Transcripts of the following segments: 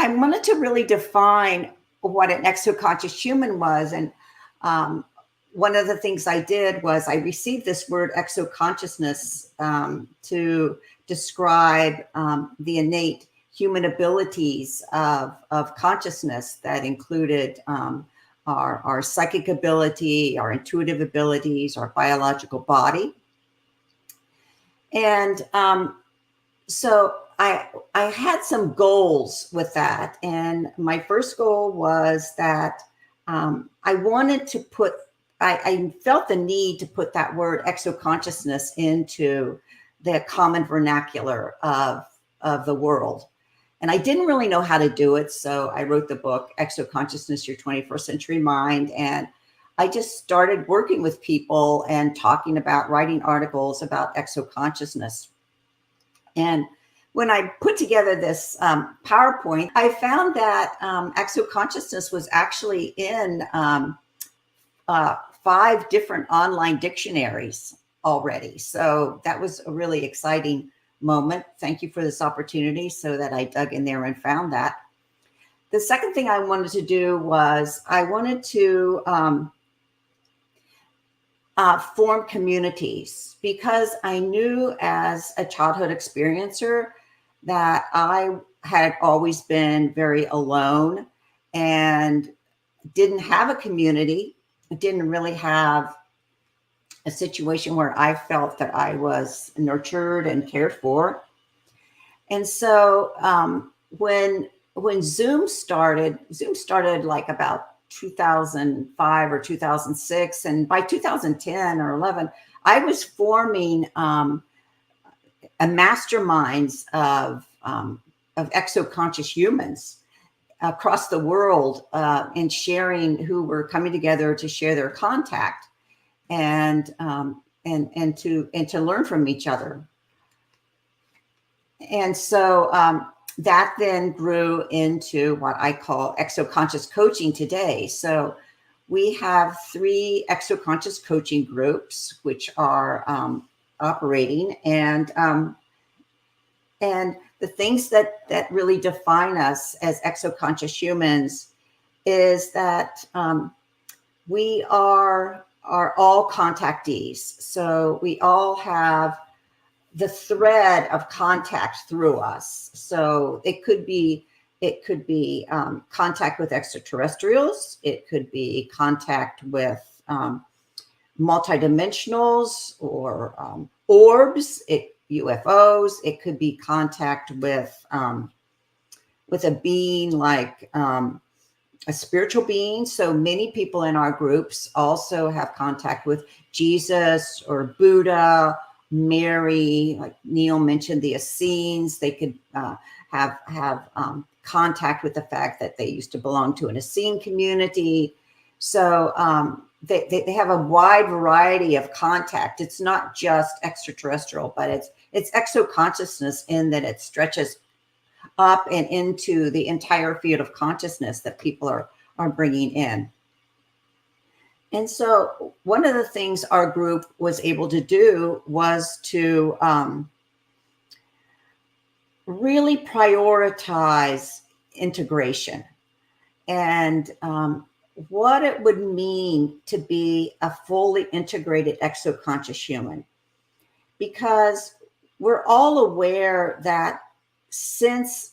I wanted to really define what an exoconscious human was. And um, one of the things I did was I received this word exoconsciousness to describe the innate human abilities of consciousness that included our psychic ability, our intuitive abilities, our biological body. And so I had some goals with that. And my first goal was that I wanted to put, I felt the need to put that word exoconsciousness into the common vernacular of the world. And I didn't really know how to do it. So I wrote the book, Exoconsciousness, Your 21st Century Mind. And I just started working with people and talking about writing articles about exoconsciousness. And when I put together this PowerPoint, I found that exoconsciousness was actually in 5 different online dictionaries already. So that was a really exciting moment. Thank you for this opportunity, so that I dug in there and found that. The second thing I wanted to do was I wanted to form communities, because I knew as a childhood experiencer that I had always been very alone and didn't have a community, didn't really have a situation where I felt that I was nurtured and cared for. And so when Zoom started like about 2005 or 2006. And by 2010 or 11, I was forming a masterminds of exoconscious humans across the world, and sharing, who were coming together to share their contact and to learn from each other. And so that then grew into what I call exoconscious coaching today. So we have 3 exoconscious coaching groups which are operating, and the things that really define us as exoconscious humans is that we are all contactees. So we all have the thread of contact through us. So it could be contact with extraterrestrials. It could be contact with multidimensionals or orbs, UFOs. It could be contact with a being like a spiritual being. So many people in our groups also have contact with Jesus or Buddha, Mary, like Neil mentioned, the Essenes. They could have contact with the fact that they used to belong to an Essene community. So they have a wide variety of contact. It's not just extraterrestrial, but it's exoconsciousness, in that it stretches up and into the entire field of consciousness that people are bringing in. And so one of the things our group was able to do was to really prioritize integration and what it would mean to be a fully integrated exoconscious human. Because we're all aware that since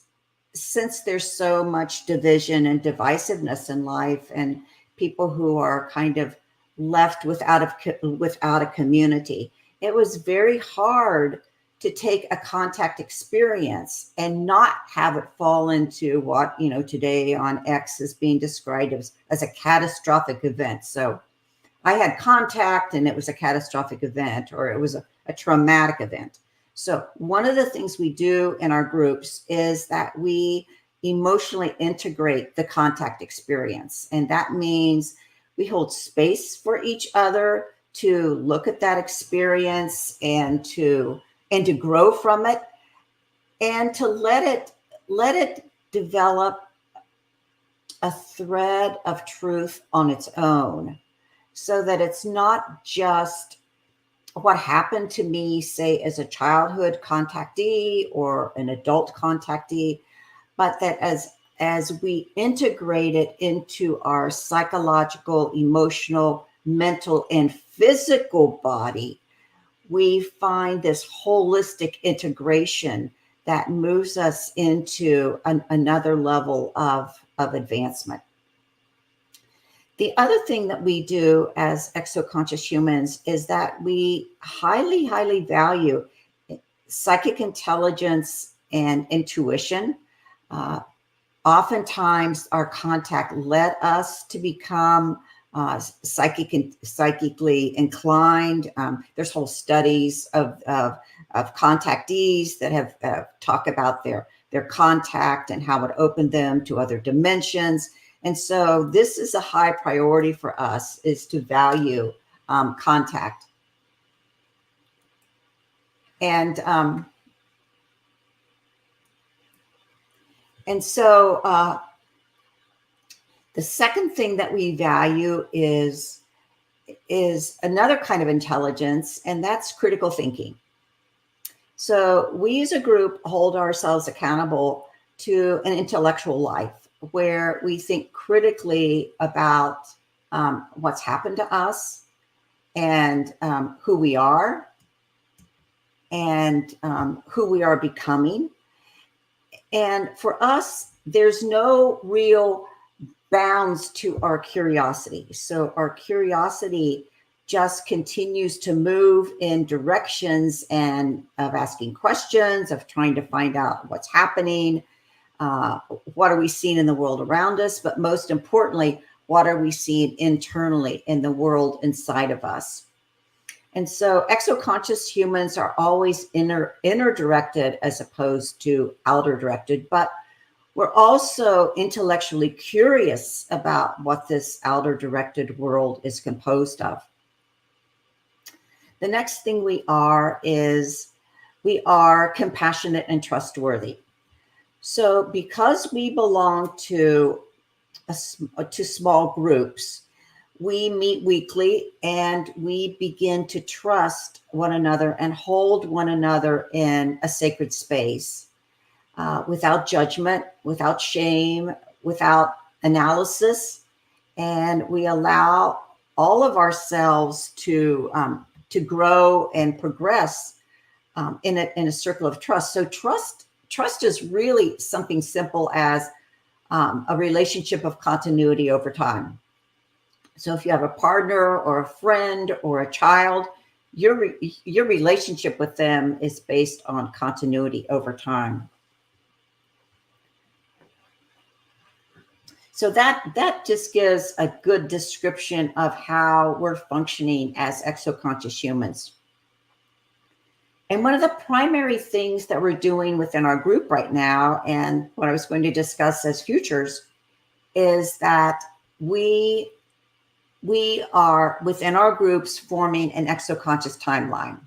there's so much division and divisiveness in life, and people who are kind of left without a community, it was very hard to take a contact experience and not have it fall into what, today on X is being described as a catastrophic event. So I had contact and it was a catastrophic event, or it was a traumatic event. So one of the things we do in our groups is that we emotionally integrate the contact experience. And that means we hold space for each other to look at that experience and to grow from it, and to let it develop a thread of truth on its own, so that it's not just what happened to me, say, as a childhood contactee or an adult contactee, but that as we integrate it into our psychological, emotional, mental, and physical body, we find this holistic integration that moves us into another level of advancement. The other thing that we do as exoconscious humans is that we highly, highly value psychic intelligence and intuition. Oftentimes, our contact led us to become psychically inclined. There's whole studies of contactees that have talk about their contact and how it opened them to other dimensions. And so this is a high priority for us, is to value contact. And so the second thing that we value is another kind of intelligence, and that's critical thinking. So we as a group hold ourselves accountable to an intellectual life where we think critically about what's happened to us and who we are and who we are becoming. And for us, there's no real bounds to our curiosity. So our curiosity just continues to move in directions and of asking questions, of trying to find out what's happening, what are we seeing in the world around us, but most importantly, what are we seeing internally in the world inside of us. And so exoconscious humans are always inner directed as opposed to outer directed, but we're also intellectually curious about what this outer directed world is composed of. The next thing we are is we are compassionate and trustworthy. So because we belong to small groups, we meet weekly and we begin to trust one another and hold one another in a sacred space without judgment, without shame, without analysis. And we allow all of ourselves to grow and progress in a circle of trust. So trust is really something simple as a relationship of continuity over time. So if you have a partner or a friend or a child, your relationship with them is based on continuity over time. So that just gives a good description of how we're functioning as exoconscious humans. And one of the primary things that we're doing within our group right now, and what I was going to discuss as futures, is that we are within our groups forming an exoconscious timeline.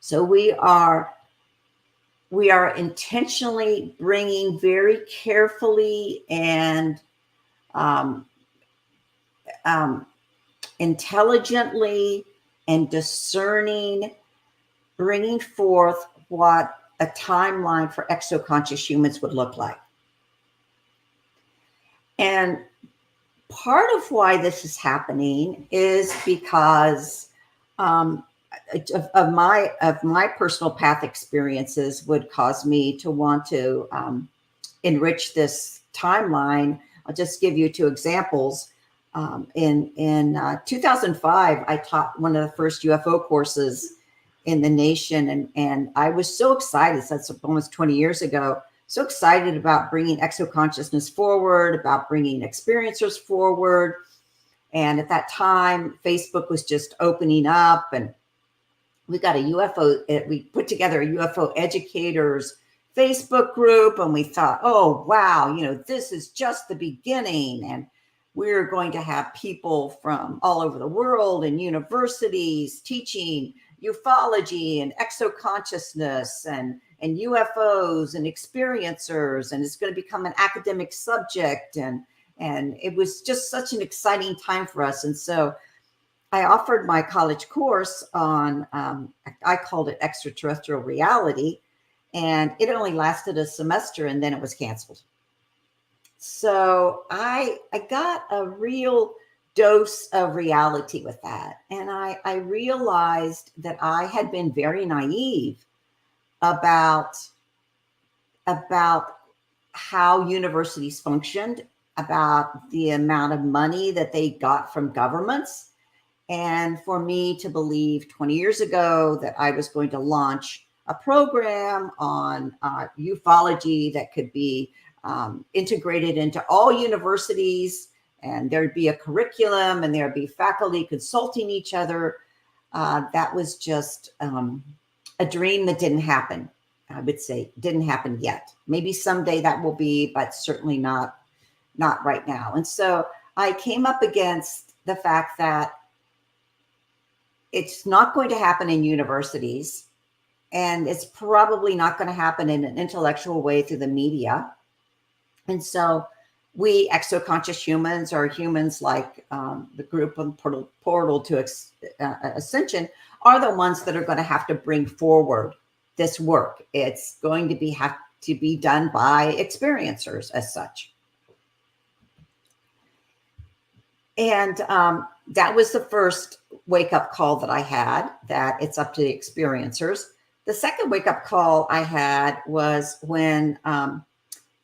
So we are intentionally bringing very carefully and intelligently and discerning, bringing forth what a timeline for exoconscious humans would look like. And part of why this is happening is because of my personal path experiences would cause me to want to enrich this timeline. I'll just give you two examples. In 2005, I taught one of the first UFO courses in the nation, and I was so excited. That's almost 20 years ago. So excited about bringing exoconsciousness forward, about bringing experiencers forward. And at that time, Facebook was just opening up, and we got a UFO, we put together a UFO educators Facebook group, and we thought, oh, wow, this is just the beginning. And we're going to have people from all over the world and universities teaching ufology and exoconsciousness and UFOs and experiencers, and it's going to become an academic subject. And it was just such an exciting time for us. And so I offered my college course on, I called it extraterrestrial reality, and it only lasted a semester and then it was canceled. So I got a real dose of reality with that. And I realized that I had been very naive about about how universities functioned, about the amount of money that they got from governments. And for me to believe 20 years ago that I was going to launch a program on ufology that could be integrated into all universities, and there'd be a curriculum and there'd be faculty consulting each other, that was just a dream that didn't happen. I would say didn't happen yet. Maybe someday that will be, but certainly not right now. And so I came up against the fact that it's not going to happen in universities, and it's probably not going to happen in an intellectual way through the media. And so we exoconscious humans, or humans like the group on Portal to Ascension, are the ones that are going to have to bring forward this work. It's going to have to be done by experiencers as such. And that was the first wake-up call that I had, that it's up to the experiencers. The second wake-up call I had was when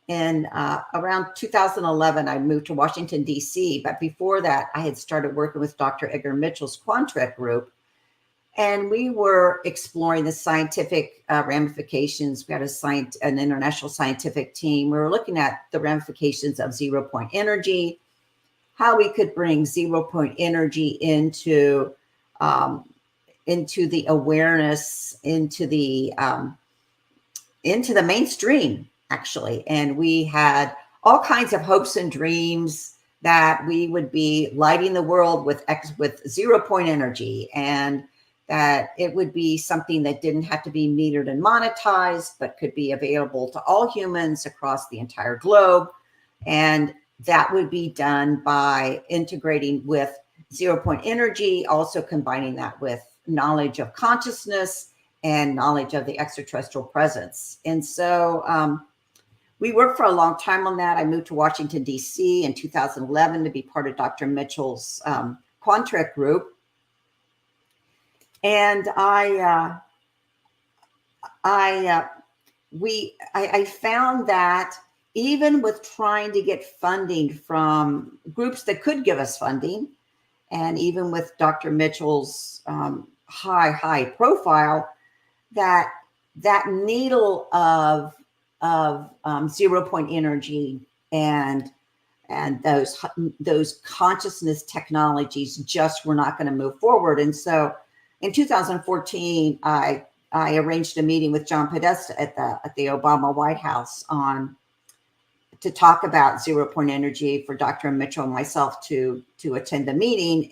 in around 2011, I moved to Washington, D.C. But before that, I had started working with Dr. Edgar Mitchell's Quantric group. And we were exploring the scientific ramifications. We had an international scientific team. We were looking at the ramifications of zero-point energy, how we could bring zero-point energy into the awareness, into the mainstream, actually. And we had all kinds of hopes and dreams that we would be lighting the world with zero-point energy, and that it would be something that didn't have to be metered and monetized, but could be available to all humans across the entire globe. And that would be done by integrating with zero-point energy, also combining that with knowledge of consciousness and knowledge of the extraterrestrial presence. And so we worked for a long time on that. I moved to Washington, D.C. in 2011 to be part of Dr. Mitchell's Quantric group. And I found that even with trying to get funding from groups that could give us funding, and even with Dr. Mitchell's high profile, that needle of zero-point energy and those consciousness technologies just were not going to move forward. And so in 2014, I arranged a meeting with John Podesta at the Obama White House to talk about zero-point energy, for Dr. Mitchell and myself to attend the meeting.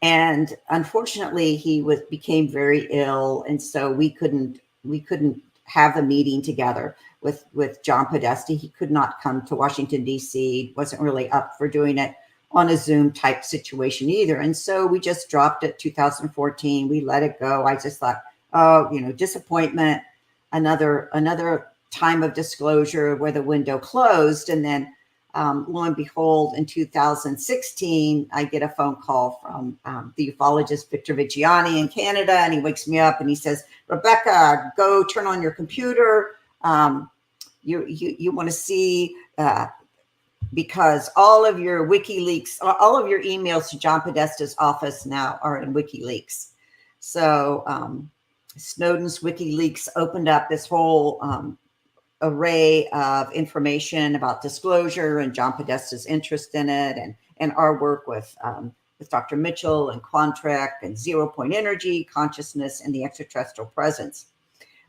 And unfortunately, he became very ill, and so we couldn't have the meeting together with John Podesta. He could not come to Washington, D.C., wasn't really up for doing it on a Zoom type situation either. And so we just dropped it 2014. We let it go. I just thought, disappointment, another time of disclosure where the window closed. And then lo and behold, in 2016, I get a phone call from the ufologist Victor Vigiani in Canada. And he wakes me up and he says, "Rebecca, go turn on your computer. You want to see, because all of your WikiLeaks, all of your emails to John Podesta's office now are in WikiLeaks." So Snowden's WikiLeaks opened up this whole array of information about disclosure and John Podesta's interest in it, and our work with Dr. Mitchell and Quantric and zero-point energy, consciousness, and the extraterrestrial presence.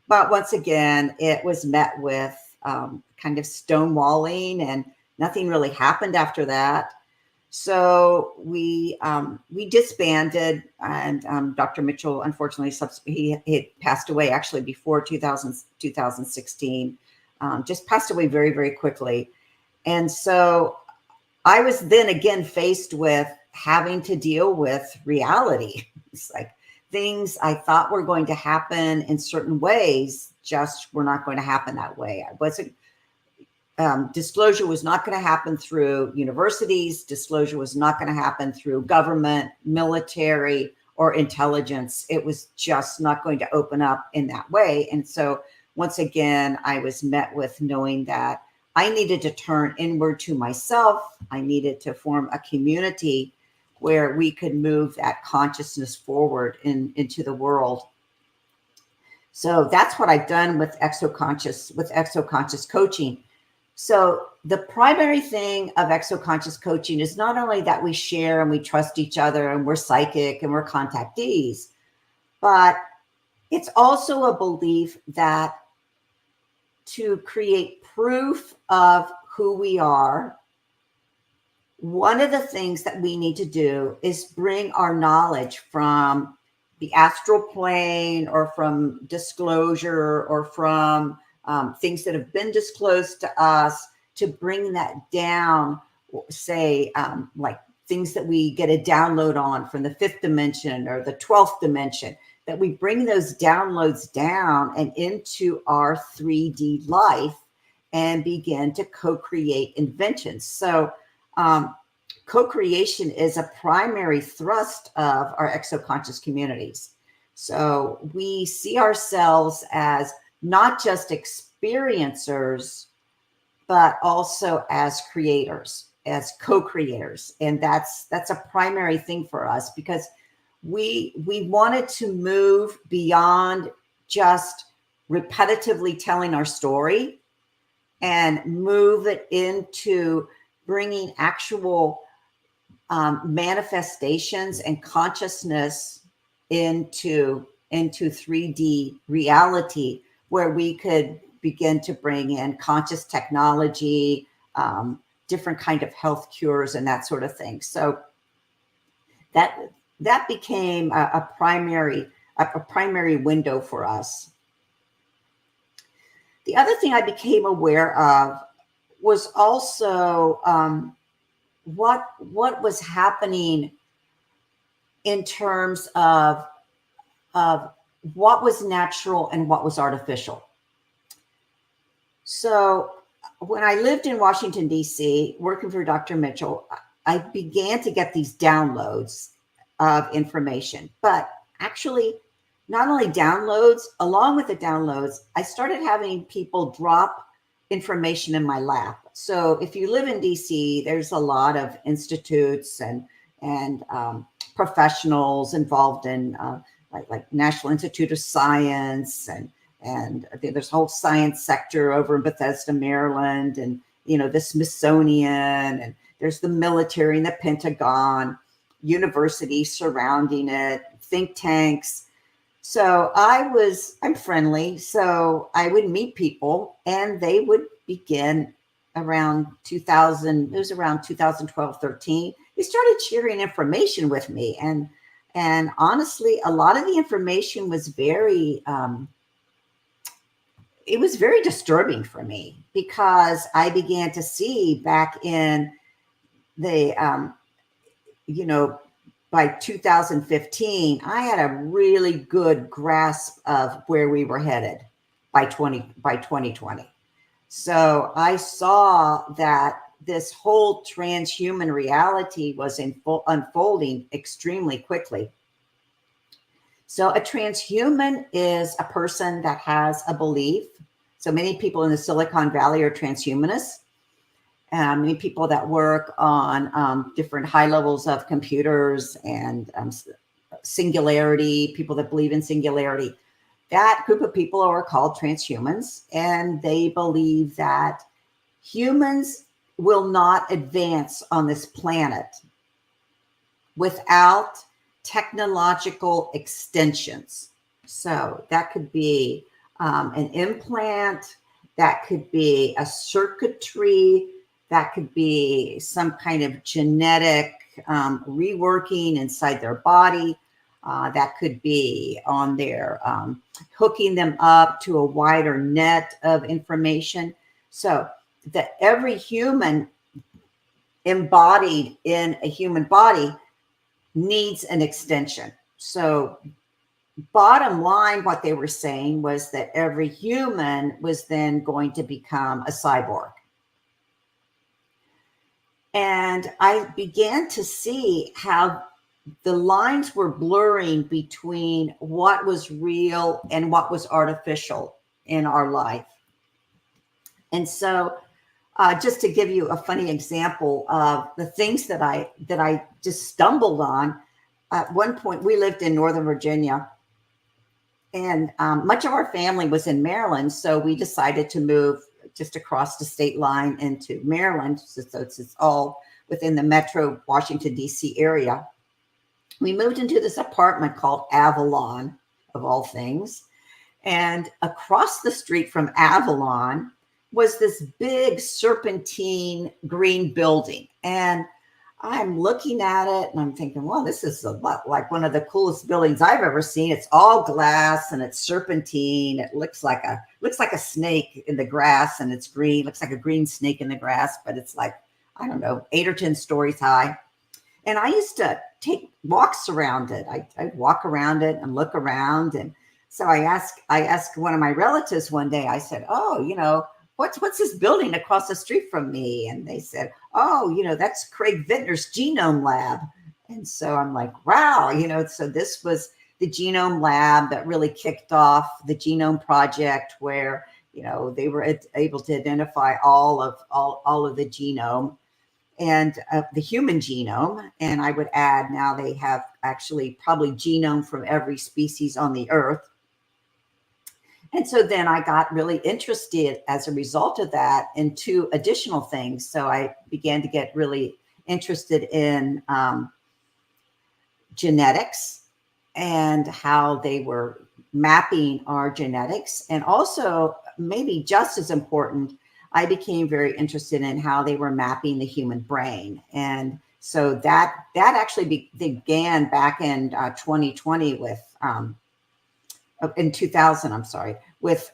But once again, it was met with kind of stonewalling, and nothing really happened after that. So we disbanded, and Dr. Mitchell, unfortunately, he had passed away actually before 2016, just passed away very, very quickly. And so I was then again faced with having to deal with reality. It's like things I thought were going to happen in certain ways just were not going to happen that way. disclosure was not going to happen through universities. Disclosure was not going to happen through government, military, or intelligence. It was just not going to open up in that way. And so once again, I was met with knowing that I needed to turn inward to myself. I needed to form a community where we could move that consciousness forward into the world. So that's what I've done with Exoconscious coaching. So the primary thing of Exoconscious coaching is not only that we share and we trust each other and we're psychic and we're contactees, but it's also a belief that to create proof of who we are, one of the things that we need to do is bring our knowledge from the astral plane or from disclosure or from things that have been disclosed to us, to bring that down, say, like things that we get a download on from the 5th dimension or the 12th dimension, that we bring those downloads down and into our 3D life and begin to co-create inventions. So co-creation is a primary thrust of our Exoconscious communities. So we see ourselves as not just experiencers, but also as creators, as co-creators. And that's a primary thing for us, because we wanted to move beyond just repetitively telling our story and move it into bringing actual manifestations and consciousness into 3D reality, where we could begin to bring in conscious technology, different kind of health cures and that sort of thing. So that became a primary window for us. The other thing I became aware of was also what was happening in terms of what was natural and what was artificial. So when I lived in Washington, D.C., working for Dr. Mitchell, I began to get these downloads of information. But actually, not only downloads, along with the downloads, I started having people drop information in my lap. So if you live in DC, there's a lot of institutes and professionals involved in like National Institute of Science, and there's a whole science sector over in Bethesda, Maryland, and the Smithsonian, and there's the military and the Pentagon, universities surrounding it, think tanks. So I'm friendly. So I would meet people and they would begin around 2000, it was around 2012, 13. They started sharing information with me. And honestly, a lot of the information was it was very disturbing for me, because I began to see back in the, by 2015, I had a really good grasp of where we were headed by 2020. So I saw that this whole transhuman reality was unfolding extremely quickly. So a transhuman is a person that has a belief. So many people in the Silicon Valley are transhumanists. Many people that work on different high levels of computers and singularity, people that believe in singularity, that group of people are called transhumans, and they believe that humans will not advance on this planet without technological extensions. So that could be an implant, that could be a circuitry, that could be some kind of genetic reworking inside their body. That could be on their hooking them up to a wider net of information. So that every human embodied in a human body needs an extension. So bottom line, what they were saying was that every human was then going to become a cyborg. And I began to see how the lines were blurring between what was real and what was artificial in our life. And so, just to give you a funny example of the things that I just stumbled on, at one point we lived in Northern Virginia, and much of our family was in Maryland, so we decided to move just across the state line into Maryland. So it's all within the metro Washington, D.C. area. We moved into this apartment called Avalon, of all things. And across the street from Avalon was this big serpentine green building. And I'm looking at it and I'm thinking, well, this is a lot like one of the coolest buildings I've ever seen. It's all glass and it's serpentine. It looks like a snake in the grass, and it's green. It looks like a green snake in the grass, but it's like, I don't know, 8 or 10 stories high. And I used to take walks around it. I'd walk around it and look around. And so I asked one of my relatives one day, I said, oh, what's this building across the street from me? And they said, oh, that's Craig Vintner's Genome Lab. And so I'm like, wow, so this was the Genome Lab that really kicked off the Genome Project, where, they were able to identify all of the genome and the human genome. And I would add, now they have actually probably genome from every species on the earth. And so then I got really interested as a result of that in 2 additional things. So I began to get really interested in genetics and how they were mapping our genetics. And also, maybe just as important, I became very interested in how they were mapping the human brain. And so that actually began back in 2020 in 2000, I'm sorry, with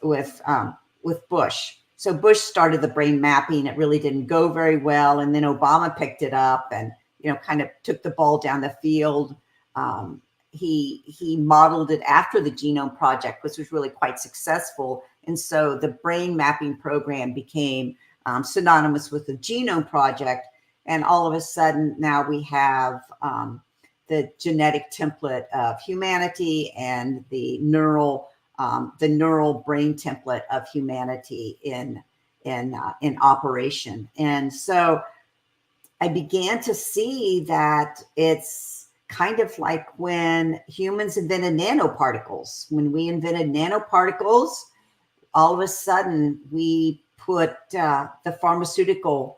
Bush. So Bush started the brain mapping. It really didn't go very well. And then Obama picked it up and, kind of took the ball down the field. He modeled it after the Genome Project, which was really quite successful. And so the brain mapping program became synonymous with the Genome Project. And all of a sudden now we have the genetic template of humanity and the neural brain template of humanity in operation. And so I began to see that it's kind of like when humans invented nanoparticles. When we invented nanoparticles, all of a sudden we put the pharmaceutical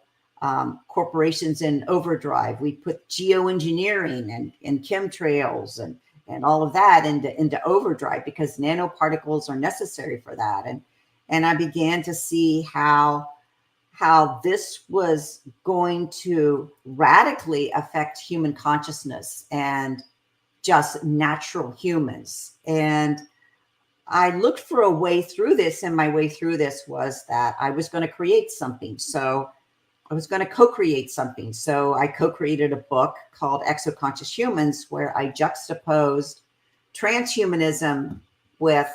corporations in overdrive. We put geoengineering and chemtrails and all of that into overdrive, because nanoparticles are necessary for that. And I began to see how this was going to radically affect human consciousness and just natural humans. And I looked for a way through this, and my way through this was that I was going to create something. So I was going to co-create something. So I co-created a book called Exoconscious Humans, where I juxtaposed transhumanism with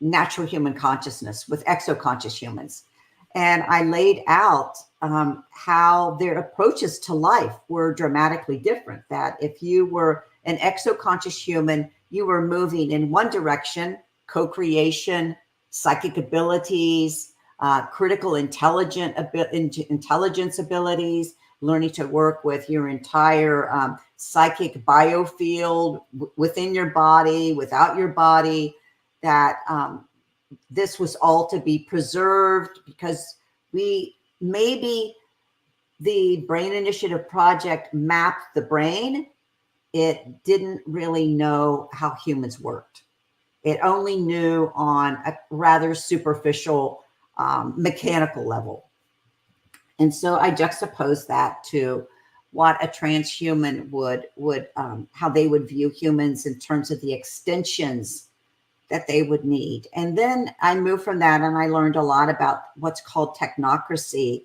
natural human consciousness, with exoconscious humans. And I laid out how their approaches to life were dramatically different. That if you were an exoconscious human, you were moving in one direction: co-creation, psychic abilities, critical intelligence abilities, learning to work with your entire psychic biofield within your body, without your body, that this was all to be preserved, because maybe the Brain Initiative Project mapped the brain. It didn't really know how humans worked. It only knew on a rather superficial mechanical level. And so I juxtaposed that to what a transhuman would how they would view humans in terms of the extensions that they would need. And then I moved from that, and I learned a lot about what's called technocracy.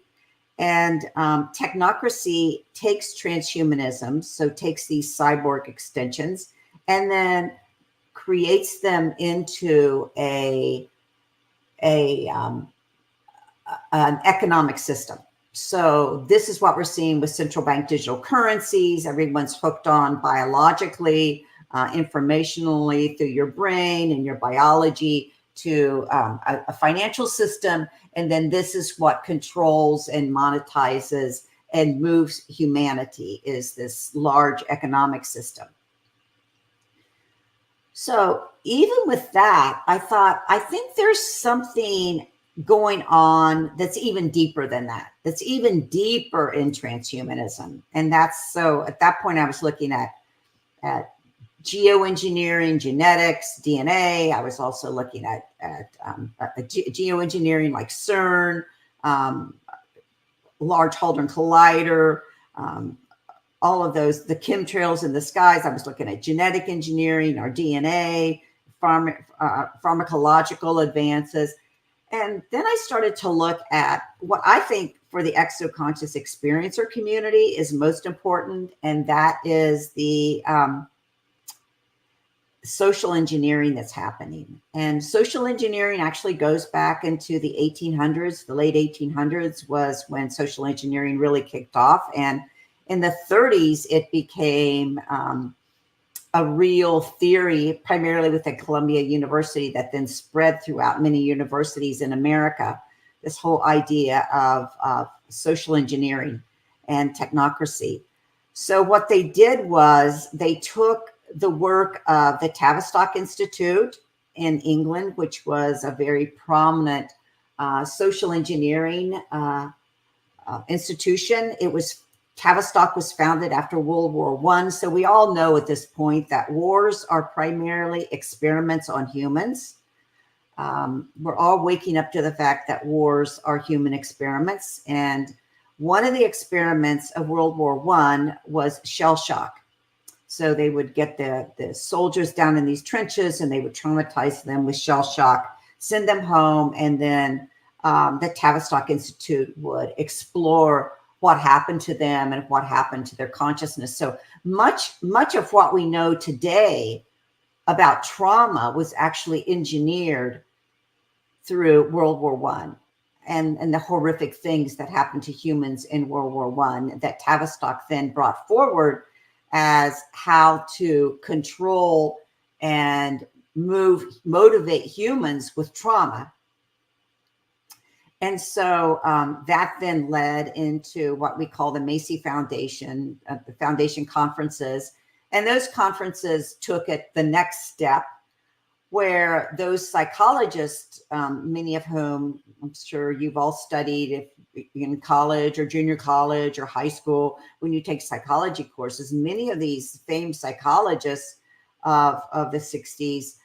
And technocracy takes transhumanism, so takes these cyborg extensions, and then creates them into an economic system. So this is what we're seeing with central bank digital currencies. Everyone's hooked on biologically, informationally through your brain and your biology to a financial system. And then this is what controls and monetizes and moves humanity, is this large economic system. So even with that, I thought, I think there's something going on that's even deeper than that, that's even deeper in transhumanism. And that's, so at that point I was looking at geoengineering, genetics, DNA. I was also looking at geoengineering like CERN, Large Hadron Collider, all of those, the chemtrails in the skies. I was looking at genetic engineering, our DNA, pharmacological advances. And then I started to look at what I think for the exoconscious experiencer community is most important, and that is the social engineering that's happening. And social engineering actually goes back into the 1800s. The late 1800s was when social engineering really kicked off. And in the 30s, it became a real theory, primarily within Columbia University, that then spread throughout many universities in America. This whole idea of social engineering and technocracy. So what they did was they took the work of the Tavistock Institute in England, which was a very prominent social engineering institution. Tavistock was founded after World War I. So we all know at this point that wars are primarily experiments on humans. We're all waking up to the fact that wars are human experiments. And one of the experiments of World War I was shell shock. So they would get the soldiers down in these trenches and they would traumatize them with shell shock, send them home, and then the Tavistock Institute would explore what happened to them and what happened to their consciousness. So much of what we know today about trauma was actually engineered through World War I and the horrific things that happened to humans in World War I that Tavistock then brought forward as how to control and motivate humans with trauma. And so that then led into what we call the Macy Foundation, the foundation conferences. And those conferences took it the next step, where those psychologists, many of whom I'm sure you've all studied if in college or junior college or high school, when you take psychology courses, many of these famed psychologists of the 60s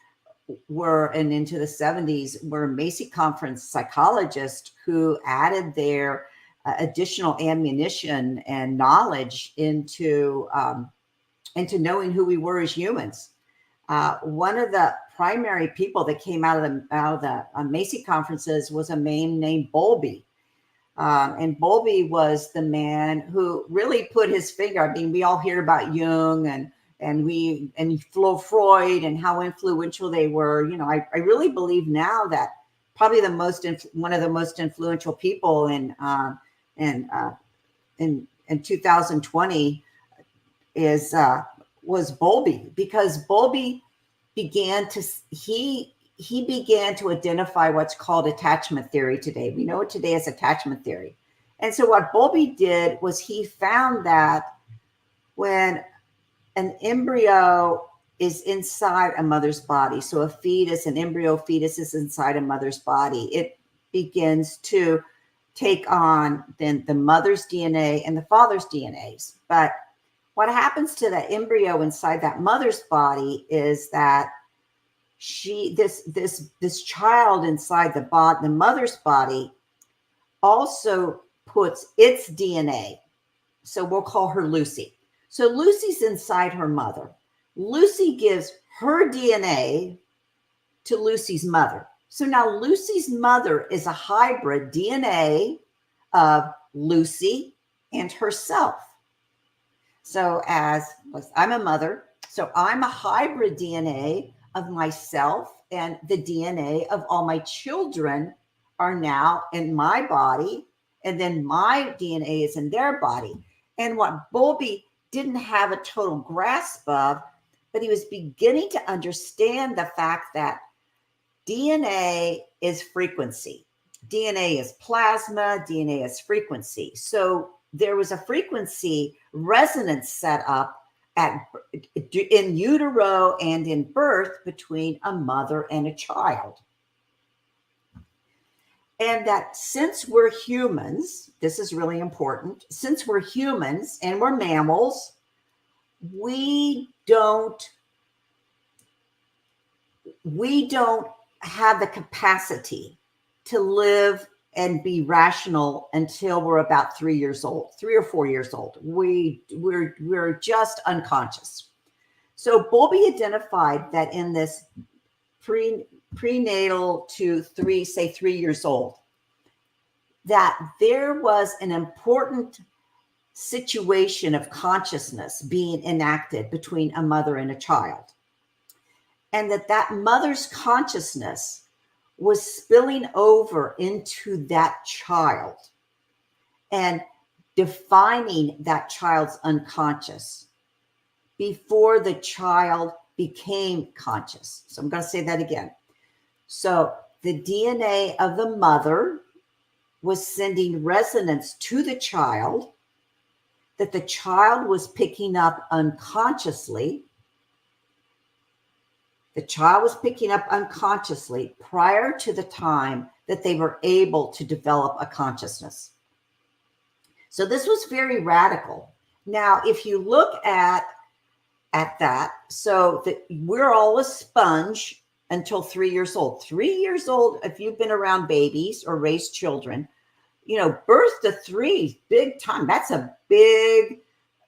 were, and into the 70s, were Macy Conference psychologists who added their additional ammunition and knowledge into knowing who we were as humans. One of the primary people that came out of the Macy conferences was a man named Bowlby. And Bowlby was the man who really put his finger. I mean, we all hear about Jung and Freud and how influential they were. You know, I really believe now that probably one of the most influential people in 2020 was Bowlby, because Bowlby began to identify what's called attachment theory today. We know it today as attachment theory. And so what Bowlby did was he found that when an embryo is inside a mother's body, so an embryo fetus is inside a mother's body, it begins to take on then the mother's DNA and the father's DNAs. But what happens to that embryo inside that mother's body is that this child inside the mother's body also puts its DNA. So we'll call her Lucy. So Lucy's inside her mother. Lucy gives her DNA to Lucy's mother. So now Lucy's mother is a hybrid DNA of Lucy and herself. So I'm a mother, so I'm a hybrid DNA of myself, and the DNA of all my children are now in my body, and then my DNA is in their body. And what Bowlby didn't have a total grasp of, but he was beginning to understand the fact that DNA is frequency. DNA is plasma, DNA is frequency. So there was a frequency resonance set up in utero and in birth between a mother and a child. And that since we're humans, this is really important, since we're humans and we're mammals, we don't have the capacity to live and be rational until we're about 3 years old, 3 or 4 years old. We're just unconscious. So Bowlby identified that in this prenatal to 3 years old, that there was an important situation of consciousness being enacted between a mother and a child. And that mother's consciousness was spilling over into that child and defining that child's unconscious before the child became conscious. So I'm going to say that again. So the DNA of the mother was sending resonance to the child that the child was picking up unconsciously. The child was picking up unconsciously prior to the time that they were able to develop a consciousness. So this was very radical. Now, if you look at that, so that we're all a sponge until 3 years old. 3 years old, if you've been around babies or raised children, birth to 3, big time. That's a big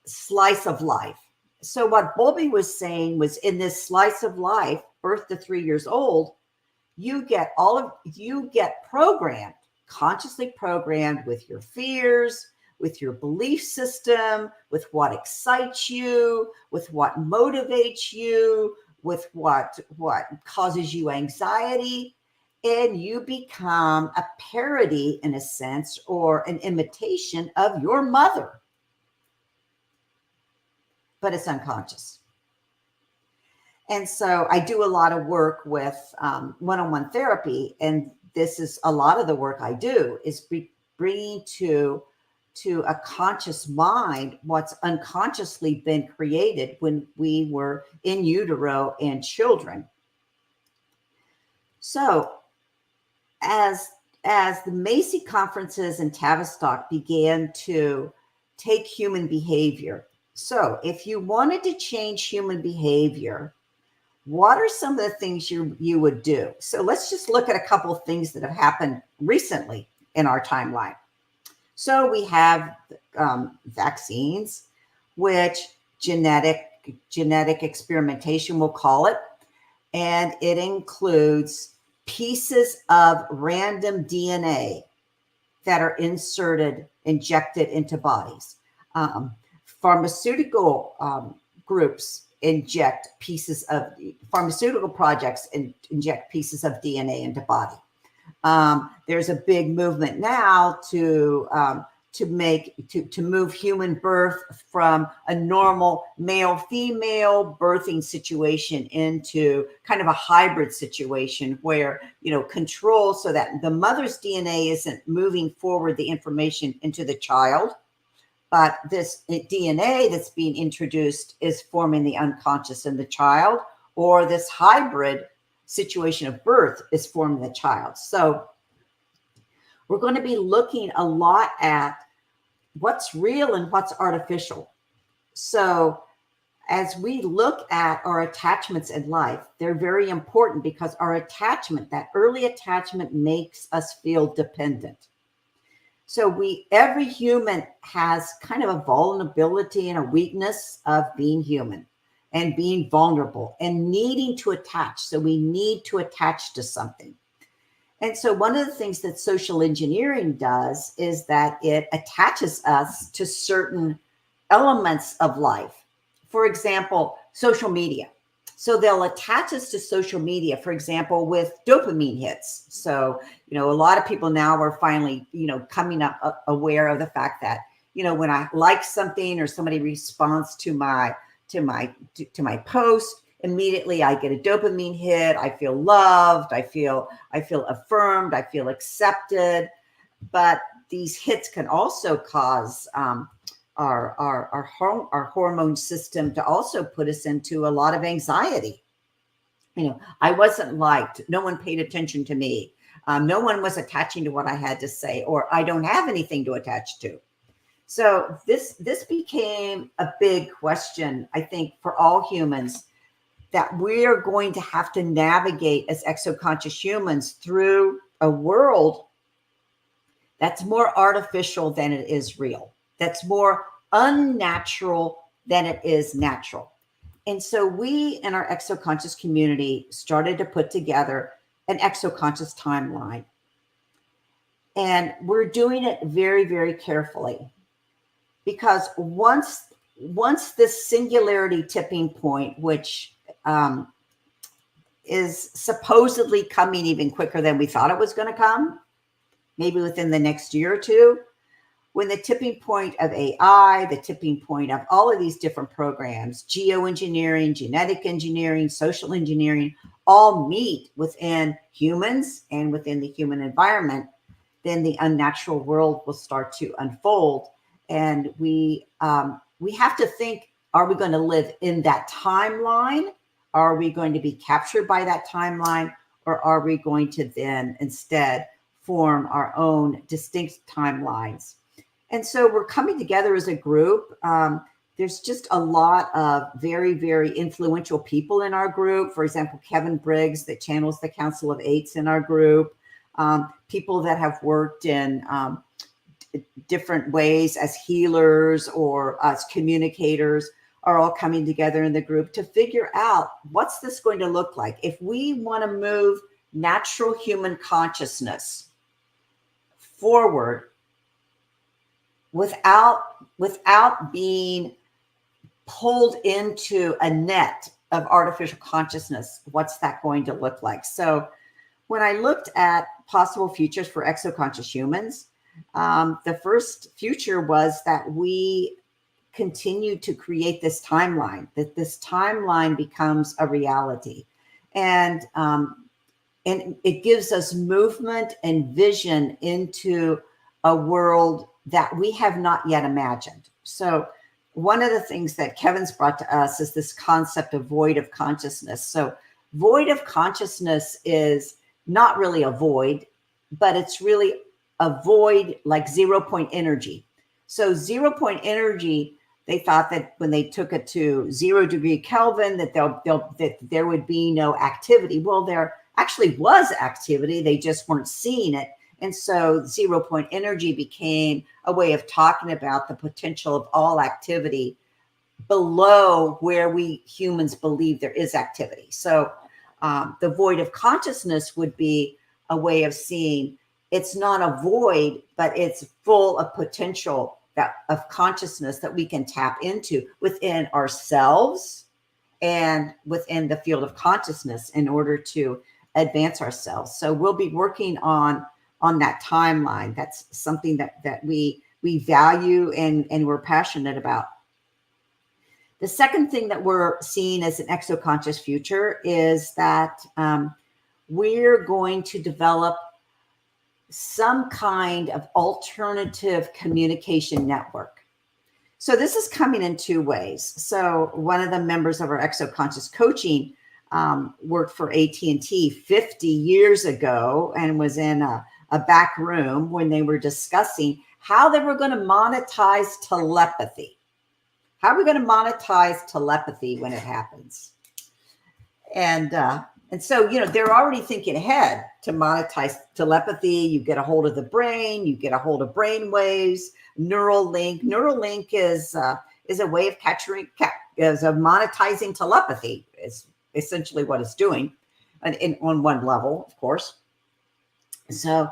slice of life. So what Bowlby was saying was, in this slice of life, birth to 3 years old, you get programmed, consciously programmed with your fears, with your belief system, with what excites you, with what motivates you, with what causes you anxiety. And you become a parody, in a sense, or an imitation of your mother. But it's unconscious. And so I do a lot of work with one-on-one therapy. And this is a lot of the work I do, is bringing to a conscious mind what's unconsciously been created when we were in utero and children. So as the Macy conferences in Tavistock began to take human behavior, so if you wanted to change human behavior, what are some of the things you would do? So let's just look at a couple of things that have happened recently in our timeline. So we have vaccines, which genetic experimentation, we'll call it, and it includes pieces of random DNA that are injected into bodies. Pharmaceutical groups inject pieces of pharmaceutical projects and inject pieces of DNA into body. There's a big movement now to move human birth from a normal male-female birthing situation into kind of a hybrid situation where, control, so that the mother's DNA isn't moving forward the information into the child, but this DNA that's being introduced is forming the unconscious in the child, or this hybrid situation of birth is forming the child. So we're going to be looking a lot at what's real and what's artificial. So as we look at our attachments in life, they're very important, because our attachment, that early attachment, makes us feel dependent. So every human has kind of a vulnerability and a weakness of being human and being vulnerable and needing to attach. So we need to attach to something. And so one of the things that social engineering does is that it attaches us to certain elements of life. For example, social media. So they'll attach us to social media, for example, with dopamine hits. So, a lot of people now are finally, coming up aware of the fact that, when I like something or somebody responds to my post, immediately I get a dopamine hit. I feel loved. I feel affirmed. I feel accepted. But these hits can also cause our hormone system to also put us into a lot of anxiety. I wasn't liked. No one paid attention to me. No one was attaching to what I had to say, or I don't have anything to attach to. So this became a big question, I think, for all humans, that we're going to have to navigate as exoconscious humans through a world that's more artificial than it is real, that's more unnatural than it is natural. And so we in our exoconscious community started to put together an exoconscious timeline. And we're doing it very, very carefully, because once this singularity tipping point, which is supposedly coming even quicker than we thought it was going to come, maybe within the next year or two, when the tipping point of AI, the tipping point of all of these different programs, geoengineering, genetic engineering, social engineering, all meet within humans and within the human environment, then the unnatural world will start to unfold. And we have to think, are we going to live in that timeline? Are we going to be captured by that timeline? Or are we going to then instead form our own distinct timelines? And so we're coming together as a group. There's just a lot of very, very influential people in our group. For example, Kevin Briggs, that channels the Council of Eights in our group. People that have worked in different ways as healers or as communicators are all coming together in the group to figure out, what's this going to look like if we want to move natural human consciousness forward without being pulled into a net of artificial consciousness. What's that going to look like? So when I looked at possible futures for exoconscious humans, the first future was that we continue to create this timeline, that this timeline becomes a reality. And it gives us movement and vision into a world that we have not yet imagined. So one of the things that Kevin's brought to us is this concept of void of consciousness. So void of consciousness is not really a void, but it's really a void like 0 point energy. So 0 point energy, they thought that when they took it to 0 degree Kelvin, that that there would be no activity. Well, there actually was activity. They just weren't seeing it. And so 0 point energy became a way of talking about the potential of all activity below where we humans believe there is activity. So the void of consciousness would be a way of seeing it's not a void, but it's full of potential of consciousness that we can tap into within ourselves and within the field of consciousness in order to advance ourselves. So we'll be working on that timeline. That's something that we value and we're passionate about. The second thing that we're seeing as an exoconscious future is that we're going to develop some kind of alternative communication network. So this is coming in two ways. So one of the members of our exoconscious coaching worked for AT&T 50 years ago and was in a back room when they were discussing how they were going to monetize telepathy. How are we going to monetize telepathy when it happens? And so, they're already thinking ahead to monetize telepathy. You get a hold of the brain, you get a hold of brain waves, Neuralink. Neuralink is a way of monetizing telepathy, is essentially what it's doing, and on one level, of course. So,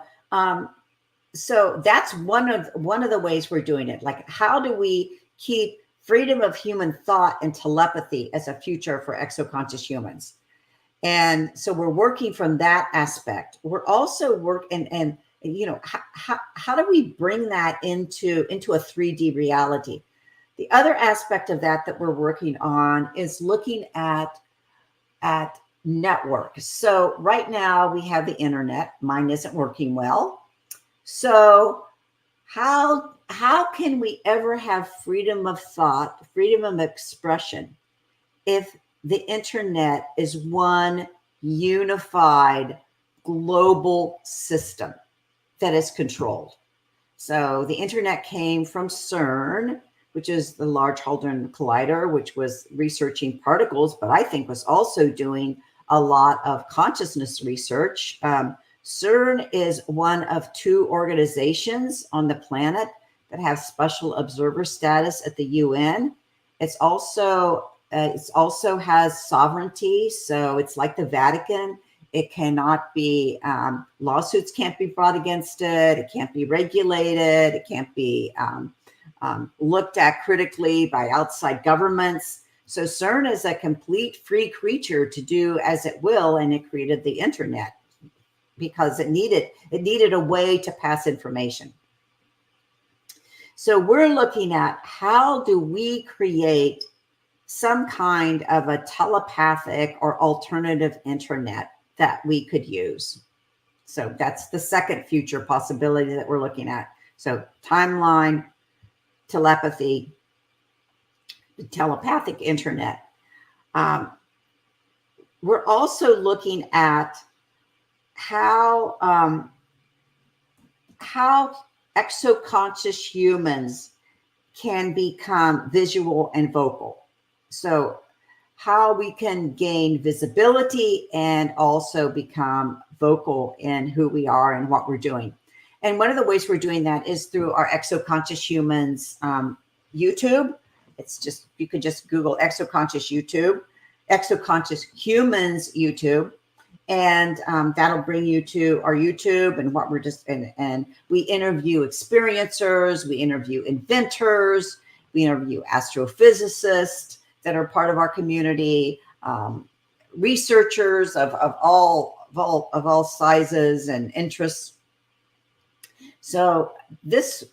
so that's one of the ways we're doing it. Like, how do we keep freedom of human thought and telepathy as a future for exoconscious humans. And so we're working from that aspect. We're also working, and you know, how do we bring that into a 3D reality? The other aspect of that we're working on is looking at network. So right now we have the internet. Mine isn't working well. So how can we ever have freedom of thought, freedom of expression, if the internet is one unified global system that is controlled? So the internet came from CERN, which is the Large Hadron Collider, which was researching particles, but I think was also doing a lot of consciousness research. CERN is one of 2 organizations on the planet that have special observer status at the UN. It also has sovereignty, so it's like the Vatican. It cannot be, lawsuits can't be brought against it. It can't be regulated. It can't be looked at critically by outside governments. So CERN is a complete free creature to do as it will, and it created the internet because it needed a way to pass information. So we're looking at how do we create some kind of a telepathic or alternative internet that we could use. So that's the second future possibility that we're looking at. So timeline, telepathy, the telepathic internet. We're also looking at how exoconscious humans can become visual and vocal. So how we can gain visibility and also become vocal in who we are and what we're doing. And one of the ways we're doing that is through our Exoconscious Humans YouTube. It's just, you can just Google Exoconscious YouTube, Exoconscious Humans YouTube, and that'll bring you to our YouTube and what we're just, and we interview experiencers, we interview inventors, we interview astrophysicists that are part of our community, researchers of all sizes and interests. So this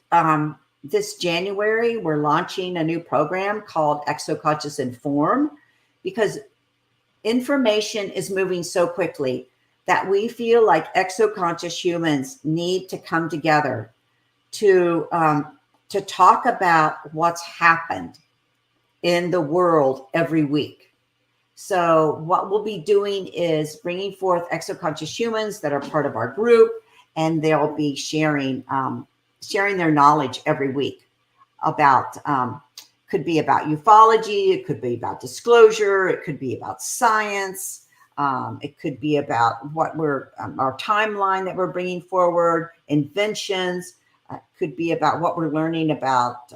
January, we're launching a new program called Exoconscious Inform, because information is moving so quickly that we feel like exoconscious humans need to come together to talk about what's happened in the world every week. So what we'll be doing is bringing forth exoconscious humans that are part of our group, and they'll be sharing their knowledge every week about, could be about ufology, it could be about disclosure, it could be about science, it could be about what we're, our timeline that we're bringing forward, inventions, could be about what we're learning about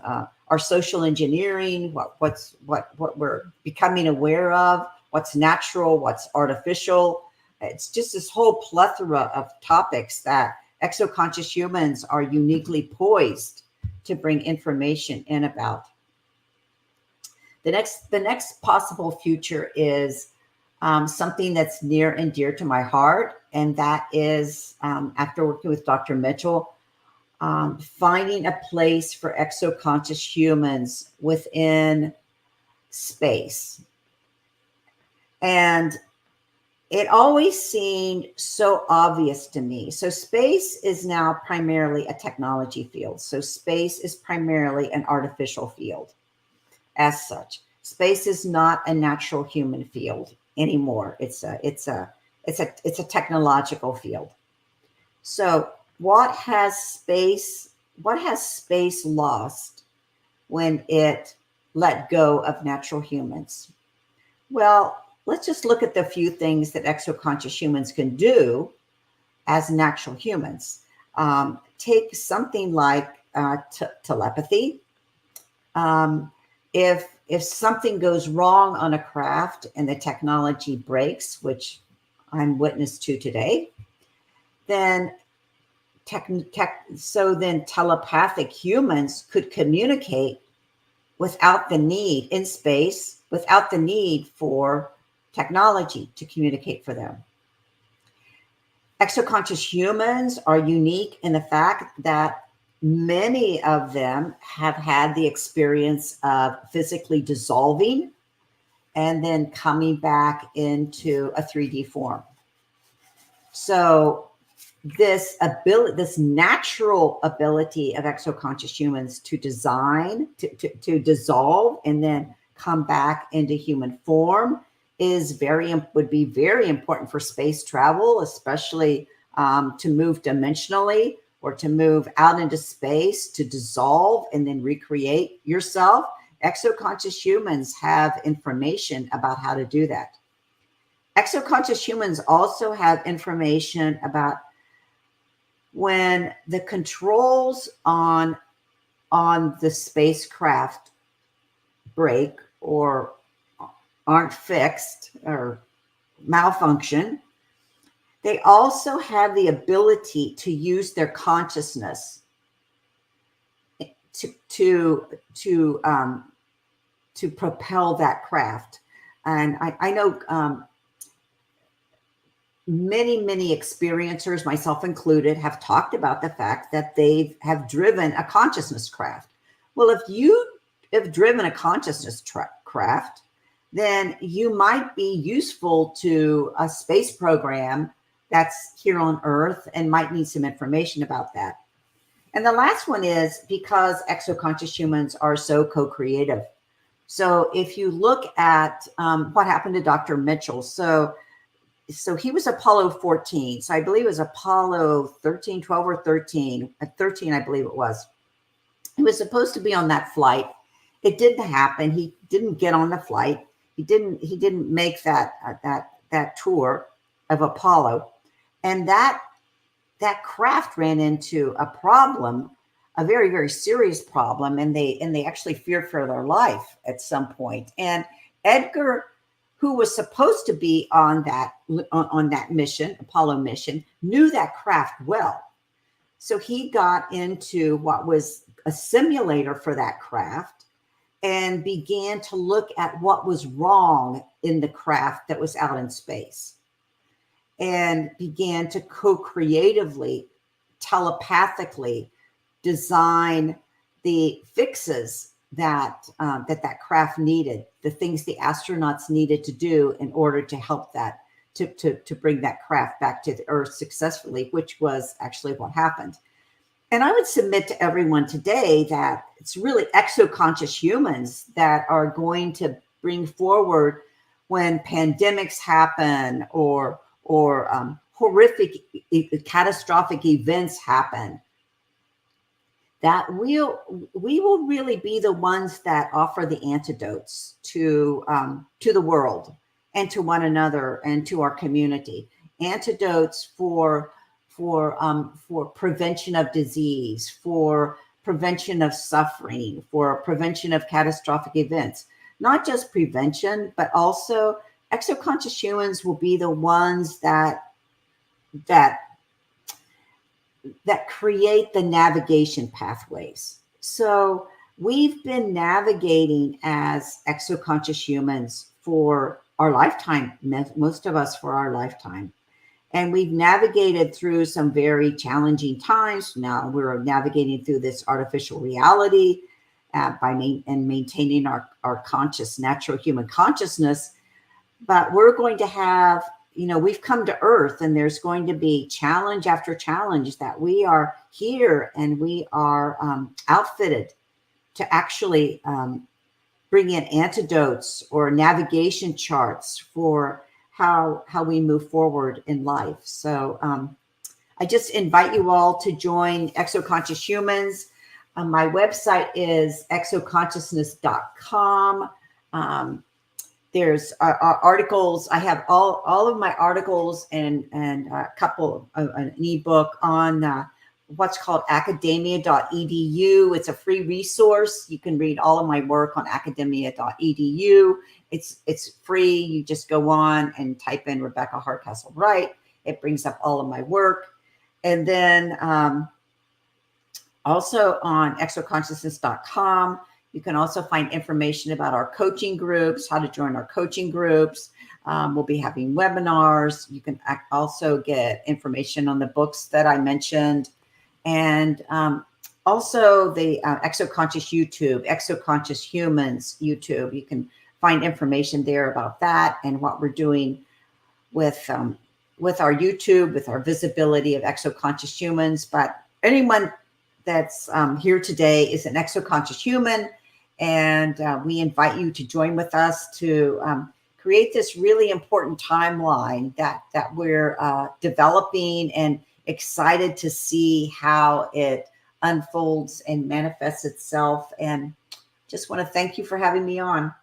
our social engineering, what we're becoming aware of, what's natural, what's artificial. It's just this whole plethora of topics that exoconscious humans are uniquely poised to bring information in about. The next possible future is something that's near and dear to my heart, and that is, after working with Dr. Mitchell, finding a place for exoconscious humans within space. And it always seemed so obvious to me. So space is now primarily a technology field. So space is primarily an artificial field as such. Space is not a natural human field anymore. It's a technological field. So what has space lost when it let go of natural humans? Well, let's just look at the few things that exoconscious humans can do as natural humans. Take something like telepathy. If something goes wrong on a craft and the technology breaks, which I'm witness to today, then telepathic humans could communicate without the need in space, without the need for technology to communicate for them. Exoconscious humans are unique in the fact that many of them have had the experience of physically dissolving and then coming back into a 3D form. So this ability, this natural ability of exoconscious humans to design, to dissolve and then come back into human form would be very important for space travel, especially to move dimensionally or to move out into space, to dissolve and then recreate yourself. Exoconscious humans have information about how to do that. Exoconscious humans also have information about when the controls on the spacecraft break or aren't fixed or malfunction. They also have the ability to use their consciousness to propel that craft. And I know many experiencers, myself included, have talked about the fact that they have driven a consciousness craft. Well, if you have driven a consciousness craft, then you might be useful to a space program that's here on Earth and might need some information about that. And the last one is because exoconscious humans are so co-creative. So if you look at what happened to Dr. Mitchell, so he was Apollo 14. So I believe it was Apollo 13, 12 or 13. 13, I believe it was. He was supposed to be on that flight. It didn't happen. He didn't get on the flight. He didn't make that tour of Apollo. And that craft ran into a problem, a very, very serious problem. And they actually feared for their life at some point. And Edgar, who was supposed to be on that mission, Apollo mission, knew that craft well. So he got into what was a simulator for that craft and began to look at what was wrong in the craft that was out in space and began to co-creatively, telepathically design the fixes that craft needed, the things the astronauts needed to do in order to help that, to bring that craft back to the Earth successfully, which was actually what happened. And I would submit to everyone today that it's really exoconscious humans that are going to bring forward when pandemics happen or horrific, catastrophic events happen, that we will really be the ones that offer the antidotes to the world and to one another and to our community. Antidotes for prevention of disease, for prevention of suffering, for prevention of catastrophic events. Not just prevention, but also exoconscious humans will be the ones that create the navigation pathways. So we've been navigating as exoconscious humans for our lifetime, most of us for our lifetime. And we've navigated through some very challenging times. Now we're navigating through this artificial reality by maintaining our conscious, natural human consciousness. But we're going to have, we've come to Earth, and there's going to be challenge after challenge that we are here and we are outfitted to actually bring in antidotes or navigation charts for how we move forward in life. So I just invite you all to join Exoconscious Humans. My website is exoconsciousness.com. There's articles. I have all of my articles and a couple of an ebook on what's called academia.edu. It's a free resource. You can read all of my work on academia.edu. It's free. You just go on and type in Rebecca Hardcastle Wright. It brings up all of my work. And then also on exoconsciousness.com, You can also find information about our coaching groups, how to join our coaching groups. We'll be having webinars. You can also get information on the books that I mentioned. And also the Exoconscious YouTube, Exoconscious Humans YouTube. You can find information there about that and what we're doing with our YouTube, with our visibility of Exoconscious Humans. But anyone that's here today is an Exoconscious human, and we invite you to join with us to create this really important timeline that we're developing, and excited to see how it unfolds and manifests itself. And just want to thank you for having me on.